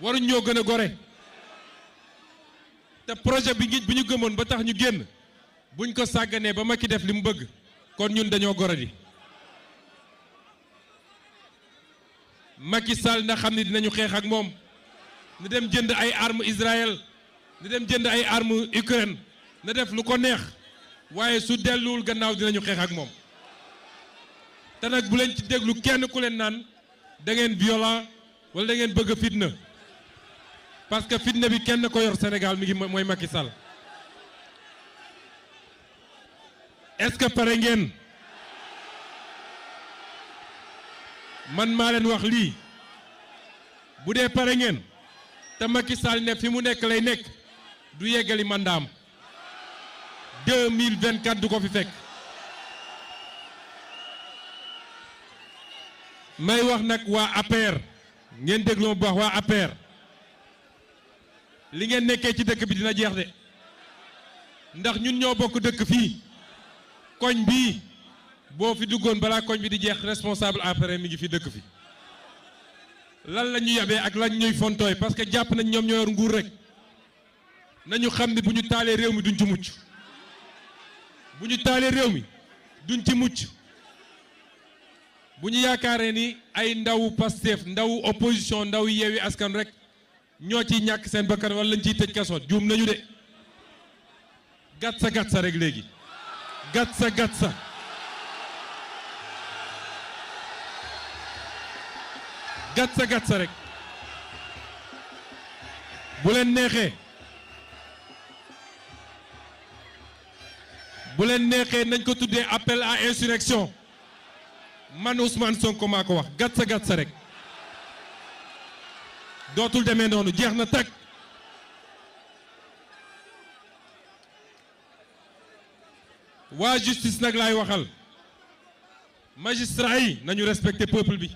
waruñ ñoo gën a gore te projet bi bu ñu gëmoon ba tax ñu génn buñ ko sàgganee ba Macky def li mu bëgg kon ñun dañoo goradi Macky Sall na xam ne dinañu xeex ak moom na dem jënd ay armes Israël na dem jënd ay armes Ukraine na def lu ko neex waaye su delluwul gannaaw dinañu xeex ak moom te nag bu leen ci déglu kenn ku leen naan da ngeen violent wala da ngeen bëgg fitna parce que fitna bi kenn ko yor Sénégal mi ngi mooy Macky Sall est-ce que pare ngeen man maa leen wax lii bu dee pare ngeen te Macky Sall ne fi mu nekk lay nekk du yeggali mandaam 2024 du ko fi fekk may wax nag waa APR ngeen déglu ma bu baax waa APR li ngeen nekkee ci dëkk bi dina jeex de ndax ñun ñoo bokk dëkk fii koñ bii boo fi duggoon balaa koñ bi di jeex responsable APR mi ngi fi dëkk fi lan la ñu yabee ak lan ñuy fontooy parce que jàpp nañ ñoom ñoo yor nguur rek nañu xam ne bu ñu taalee réew mi duñ ci mucc bu ñu taalee réew mi duñ ci mucc bu ñu yaakaaree ni ay ndawu Pastef ndawu opposition ndaw Yewwi Askan rek ñoo ciy ñàkk seen bakkan wala lañ ciy tëj kaso juum nañu de gàtt sa rek léegi gàtt sa rek bu leen neexee nañ ko tuddee appel à insurrection man Ousmane Sonko maa ko wax gàtt sa rek dootul demee noonu jeex na tag waa justice nag laay waxal magistrats yi nañu respecter peuple bi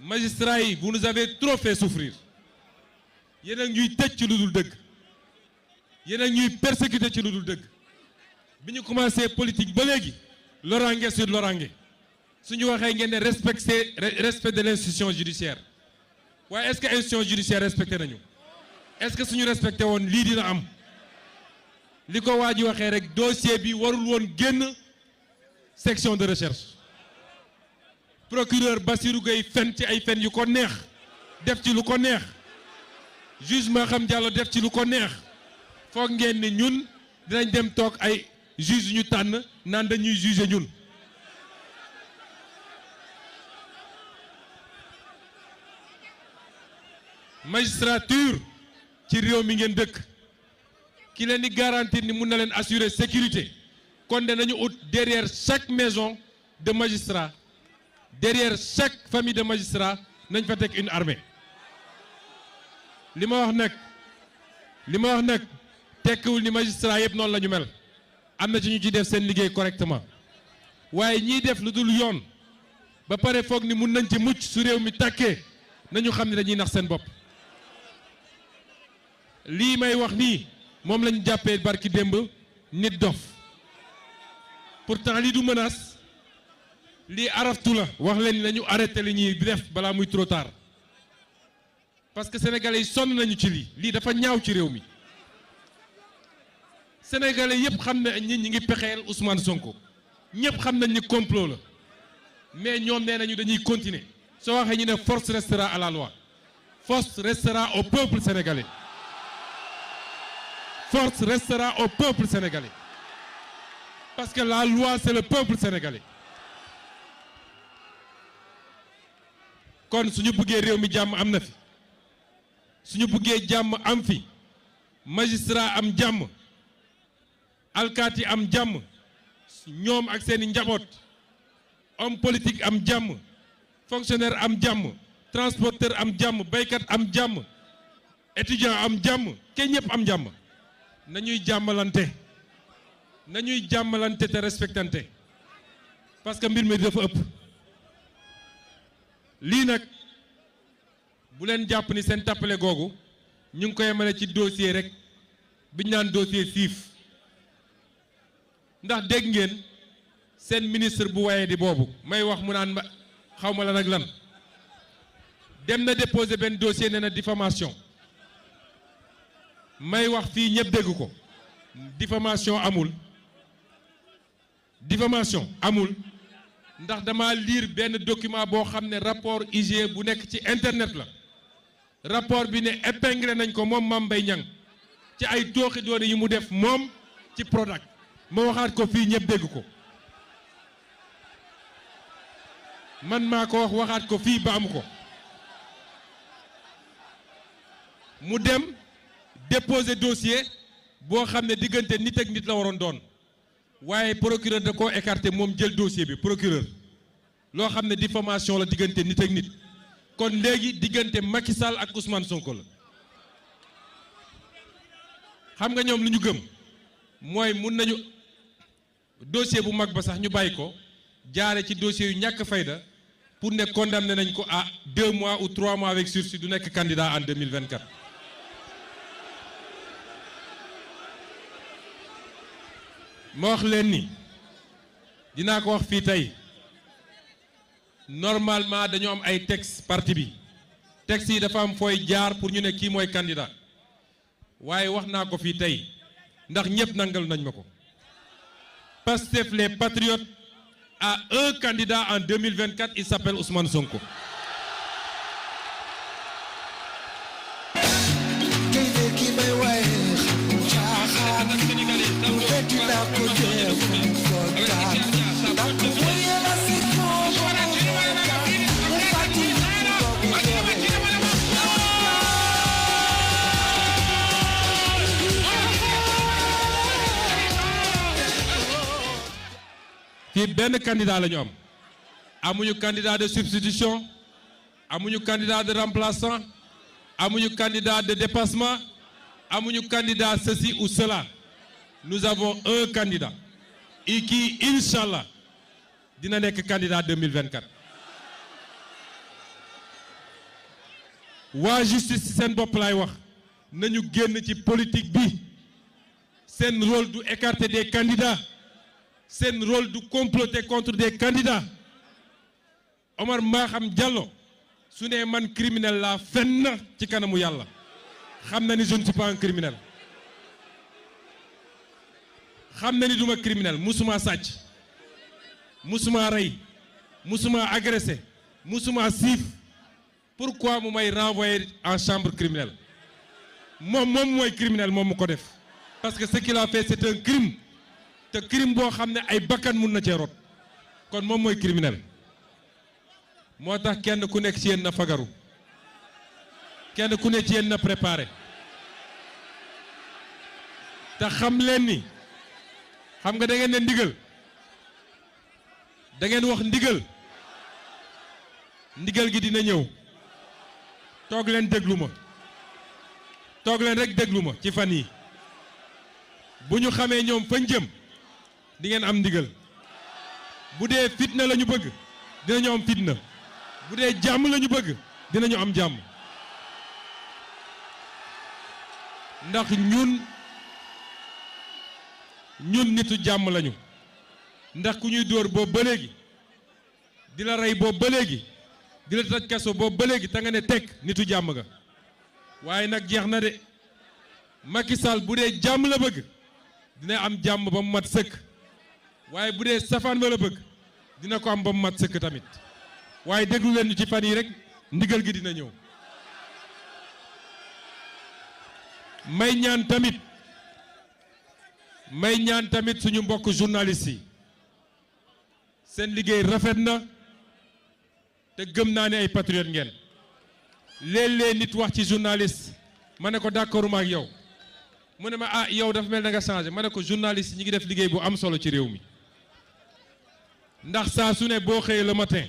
magistrats yi vous nous avez trop fait souffrir yéen a ñuy tëj ci lu dul dëgg yéen a ñuy persécuter ci lu dul dëgg bi ñu commencé politique ba léegi loraange sur loraange suñu waxee ngeen ne respect de l'institution judiciaire waaye est-ce que institution judiciaire respecté nañu est-ce que suñu respecté woon lii dina am li ko waa ji waxee rek dossier bi warul woon génn section de recherche procureur Bassirou Gueye fen ci ay fen yu ko neex def ci lu ko neex juge Maham Diallo def ci lu ko neex foog ngeen ni ñun dinañ dem toog ay juge ñu tànn naan dañuy juger ñun magistrature ci réew mi ngeen dëkk ki leen di garantir ni mun na leen assurer sécurité kon danañu ut derrière chaque maison de magistrat derrière chaque famille de magistrat nañ fa teg une armée li ma wax nag tekkiwul ni magistrat yëpp noonu la ñu mel am na ci ñu ci def seen liggéey correctement waaye ñiy def lu dul yoon ba pare foog ni mun nañ ci mucc su réew mi tàkkee nañu xam ne dañuy nax seen bopp lii may wax nii moom lañu jàppee barki démb nit dof pourtant lii du menace lii araftu la wax leen nañu arrêté li ñuy def balaa muy trop tard parce que sénégalais yi sonn nañu ci lii dafa ñaaw ci réew mi sénégalais yëpp xam ne ñi ngi pexeel Ousmane Sonko ñëpp xam nañ ni complot la mais ñoom nee nañu dañuy continuer soo waxee ñu ne force restera à la loi force restera au peuple sénégalais force restera au peuple sénégalais parce que la loi c'est le peuple sénégalais kon suñu bëggee réew mi jàmm am na fi suñu bëggee jàmm am fi magistrat am jàmm alkaati am jàmm ñoom ak seeni njaboot homme politique am jàmm fonctionnaire am jàmm transporteur am jàmm baykat am jàmm étudiant am jàmm kenn ñëpp am jàmm nañuy jàmmalante te respectante parce que mbir mi dafa ëpp lii nag bu leen jàpp ni seen tappale googu ñu ngi koy yemale ci dossier rek bi ñu naan dossier siif ndax dégg ngeen seen ministre bu waye di boobu may wax mu naan xaw ma lan ak lan dem na déposer benn dossier nee na diffamation may wax fii ñëpp dégg ko diffamation amul ndax dama lire benn document boo xam ne rapport IGE bu nekk ci internet la rapport bi ne épinglé nañ ko moom Mame Mbaye Niang ci ay tooxi doone yi mu def moom ci Prodac ma waxaat ko fii ñëpp dégg ko man maa ko waxaat ko fii ba amu ko mu dem déposer dossier boo xam ne diggante nit ak nit la waroon doon waaye procureur da koo écarté moom jël dossier bi procureur loo xam ne diffamation la diggante nit ak nit kon léegi diggante Macky Sall ak Ousmane Sonko la xam nga ñoom lu ñu gëm mooy mun nañu dossier bu mag ba sax ñu bàyyi ko jaare ci dossier yu ñàkk fayda pour ne condamné nañ ko à 2 mois ou 3 mois avec sursis du nekk candidat en 2024. ma wax leen ni dinaa ko wax fii tey normalement dañu am ay texte parti bi texte yi dafa am fooy jaar pour ñu ne kii mooy candidat waaye wax naa ko fii tey ndax ñëpp nangal nañ ma ko Pastef les Patriotes a un candidat en 2024, il s'appelle Ousmane Sonko. fii benn candidat la ñu am amuñu candidat de substitution amuñu candidat de remplaçant amuñu candidat de dépassement amuñu candidat ceci ou cela nous avons un candidat et qui inchallah dina nekk candidat 2024 waa justice ci seen bopp laay wax nañu génn ci politique bi seen rôle du écarter des candidats seen rôle du comploter contre des candidats Omar Maham Diallo su ne man criminel laa fenn ci kanamu yàlla xam na ni je ne suis pas un criminel xam na ni duma criminel musuma sàcc musuma rey musuma agressé musuma siif pourquoi mu may renvoyer en chambre criminelle moom mooy criminel moom mu ko def parce que ce qu'il a fait c'est un crime te crime boo xam ne ay bakkan mun na cee rot kon moom mooy criminel moo tax kenn ku nekk ci yéen na fagaru kenn ku nekk ci yéen na préparé te xam leen ni xam nga da ngeen ne ndigal da ngeen wax ndigal gi dina ñëw toog leen déglu ma toog leen rek déglu ma ci fan yi bu ñu xamee ñoom fañ jëm di ngeen am ndigal bu dee fitna la ñu bëgg dinañu am fitna bu dee jàmm la ñu bëgg dinañu am jàmm ndax ñun nitu jàmm lañu ndax ku ñuy dóor boobu ba léegi di la rey boobu ba léegi di la tëj kaso boobu ba léegi te nga ne tekk nitu jàmm ga waaye nag jeex na de Macky Sall bu dee jàmm la bëgg dina am jàmm ba mu mat sëkk waaye bu dee safaan ba la bëgg dina ko am ba mu mat sëkk tamit waaye déglu leen ñu ci fan yi rek ndigal gi dina ñëw may ñaan tamit suñu mbokk journalistes yi seen liggéey rafet na te gëm naa ne ay patriote ngeen léeg-léeg nit wax ci journaliste ma ne ko d'accorduma ak yow mu ne ma ah yow dafa mel na nga changé ma ne ko journaliste ñi ngi def liggéey bu am solo ci réew mi ndax saa su ne boo xëyee le matin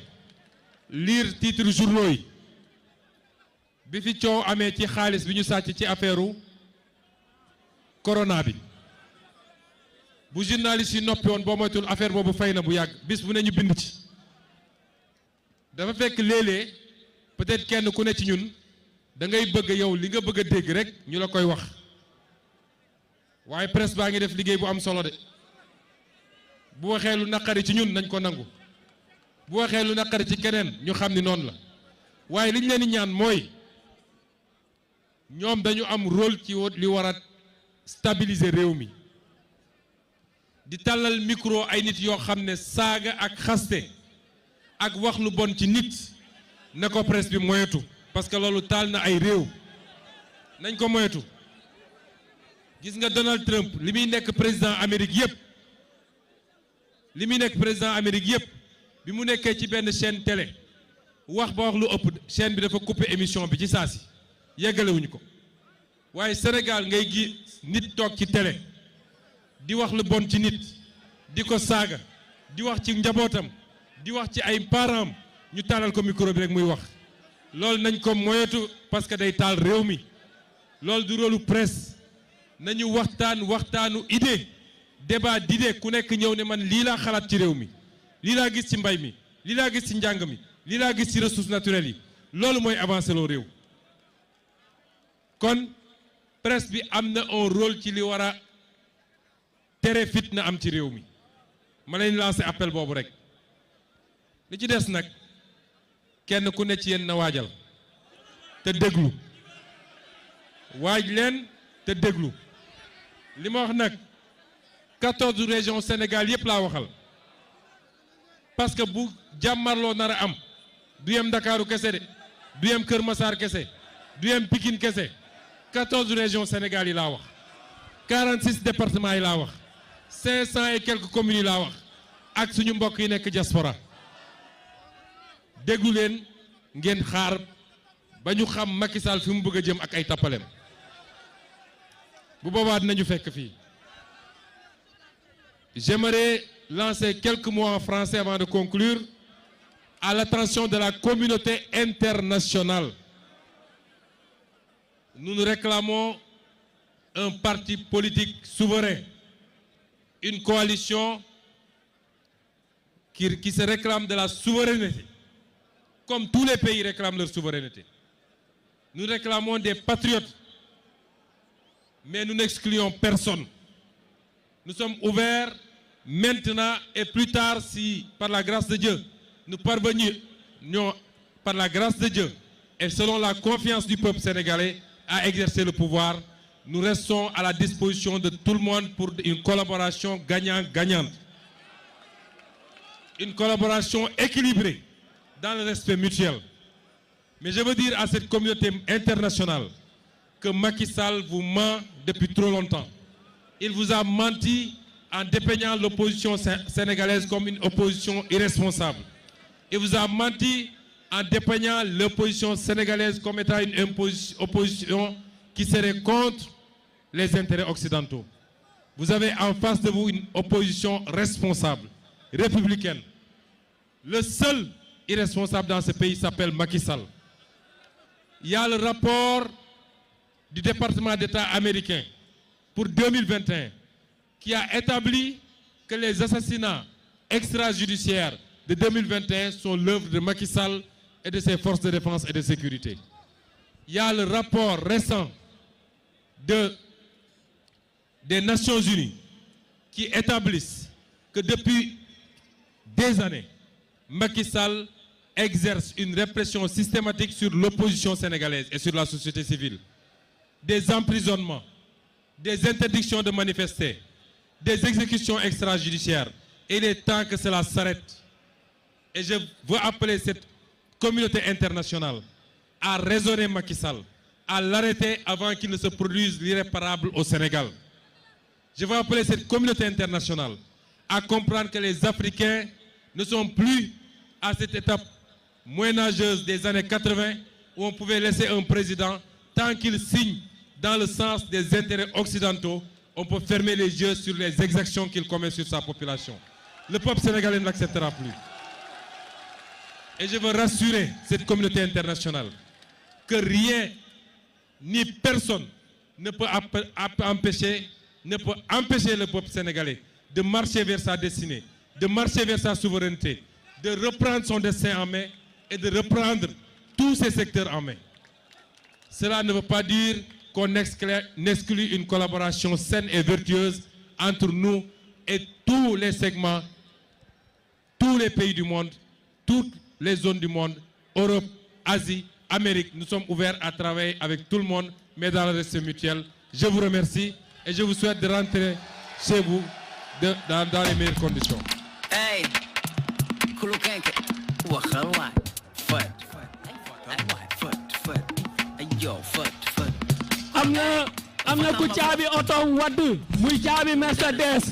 lire titre journaux yi bi fi coow amee ci xaalis bi ñu sàcc ci affaire corona bi bu journaliste yi noppi woon boo moytul affaire boobu fay na bu yàgg bis bu ne ñu bind ci dafa fekk léeg-léeg peut-être kenn ku ne ci ñun da ngay bëgg yow li nga bëgg a dégg rek ñu la koy wax waaye presse baa ngi def liggéey bu am solo de bu waxee lu naqari ci ñun nañ ko nangu bu waxee lu naqari ci keneen ñu xam ni noonu la waaye li ñu leen di ñaan mooy ñoom dañu am rôle ci li war a stabiliser réew mi di tàllal micro ay nit yoo xam ne saaga ak xaste ak wax lu bon ci nit na ko presse bi moyetu parce que loolu taal na ay réew nañ ko moyetu. gis nga Donald Trump li muy nekk président Amérique yëpp bi mu nekkee ci benn chaîne télé wax ba wax lu ëpp chaîne bi dafa couper émission bi ci saa si yeggalewuñu ko waaye Sénégal ngay gi nit toog ci télé di wax lu bon ci nit di ko saaga di wax ci njabootam di wax ci ay parents ñu taalal ko micro bi rek muy wax loolu nañ ko moyetu parce que day taal réew mi loolu du rôlu presse nañu waxtaanu idée débat d'idée ku nekk ñëw ne man lii laa xalaat ci réew mi lii laa gis ci mbay mi lii laa gis ci njàng mi lii laa gis ci ressources naturelles yi loolu mooy avancer loo réew kon presse bi am na un rôle ci li war a tere fitna am ci réew mi ma leen lancer appel boobu rek li ci des nag kenn ku ne ci yéen na waajal te déglu waaj leen te déglu li ma wax nag 14 régions Sénégal yëpp laa waxal parce que bu jàmmarloo nar a am du yem Ndakaaru kese de du yem Kër Massar kese du yem Pikine kese 14 régions Sénégal yi laa wax 46 départements yi laa wax 500 et quelques communes yi laa wax ak suñu mbokk yi nekk diaspora déglu leen ngeen xaar ba ñu xam Macky Sall fi mu bëgg a jëm ak ay tappaleem bu boobaa dinañu fekk fii. J'aimerais lancer quelques mots en français avant de conclure à l'attention de la communauté internationale. Nous nous réclamons un parti politique souverain, une coalition qui se réclame de la souveraineté, comme tous les pays réclament leur souveraineté. Nous réclamons des patriotes, mais nous n'excluons personne. Nous sommes ouverts maintenant et plus tard, si par la grâce de Dieu, nous parvenions par la grâce de Dieu et selon la confiance du peuple sénégalais à exercer le pouvoir, nous restons à la disposition de tout le monde pour une collaboration gagnant-gagnante. Une collaboration équilibrée dans le respect mutuel. Mais je veux dire à cette communauté internationale que Macky Sall vous ment depuis trop longtemps. Il vous a menti en dépeignant l'opposition sénégalaise comme une opposition irresponsable. Il vous a menti en dépeignant l'opposition sénégalaise comme étant une opposition qui serait contre les intérêts occidentaux. Vous avez en face de vous une opposition responsable, républicaine. Le seul irresponsable dans ce pays s'appelle Macky Sall. Il y a le rapport du département d'État américain pour 2021 qui a établi que les assassinats extrajudiciaires de 2021 sont l'œuvre de Macky Sall et de ses forces de défense et de sécurité. Il y a le rapport récent des Nations Unies qui établissent que depuis des années, Macky Sall exerce une répression systématique sur l'opposition sénégalaise et sur la société civile. Des emprisonnements, des interdictions de manifester, des exécutions extrajudiciaires. Et il est temps que cela s'arrête. Et je veux appeler cette communauté internationale à raisonner Macky Sall, à l'arrêter avant qu'il ne se produise l'irréparable au Sénégal. Je veux appeler cette communauté internationale à comprendre que les Africains ne sont plus à cette étape moyenâgeuse des années 80 où on pouvait laisser un président tant qu'il signe dans le sens des intérêts occidentaux, on peut fermer les yeux sur les exactions qu'il commet sur sa population. Le peuple sénégalais ne l'acceptera plus. Et je veux rassurer cette communauté internationale que rien ni personne ne peut empêcher le peuple sénégalais de marcher vers sa destinée, de marcher vers sa souveraineté, de reprendre son destin en main et de reprendre tous ses secteurs en main. Cela ne veut pas dire qu'on exclut une collaboration saine et vertueuse entre nous et tous les segments, tous les pays du monde, toutes les zones du monde, Europe, Asie, Amérique. Nous sommes ouverts à travailler avec tout le monde, mais dans le respect mutuel. Je vous remercie et je vous souhaite de rentrer chez vous dans les meilleures conditions. Hey, Kulukenke, Wakalai, foot, yo, foot. am na ku caabi oto wadd muy caabi Mercedes